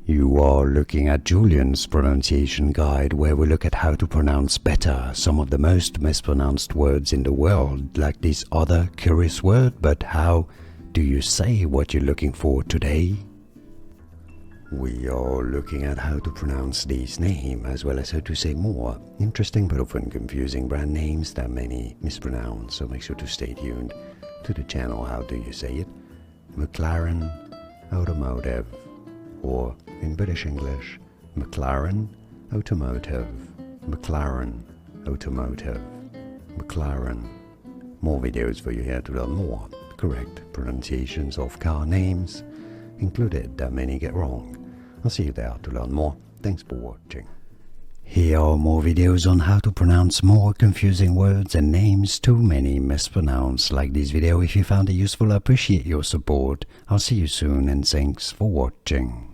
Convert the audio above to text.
You are looking at Julian's pronunciation guide, where we look at how to pronounce better some of the most mispronounced words in the world, like this other curious word. But how do you say what you're looking for today? We are looking at how to pronounce this name, as well as how to say more interesting but often confusing brand names that many mispronounce, so make sure to stay tuned to the channel. How do you say it? McLaren Automotive, or in British English, McLaren Automotive, McLaren Automotive, McLaren. More videos for you here to learn more correct pronunciations of car names included that many get wrong. I'll see you there to learn more. Thanks for watching. Here are more videos on how to pronounce more confusing words and names too many mispronounced. Like this video if you found it useful. I appreciate your support. I'll see you soon and thanks for watching.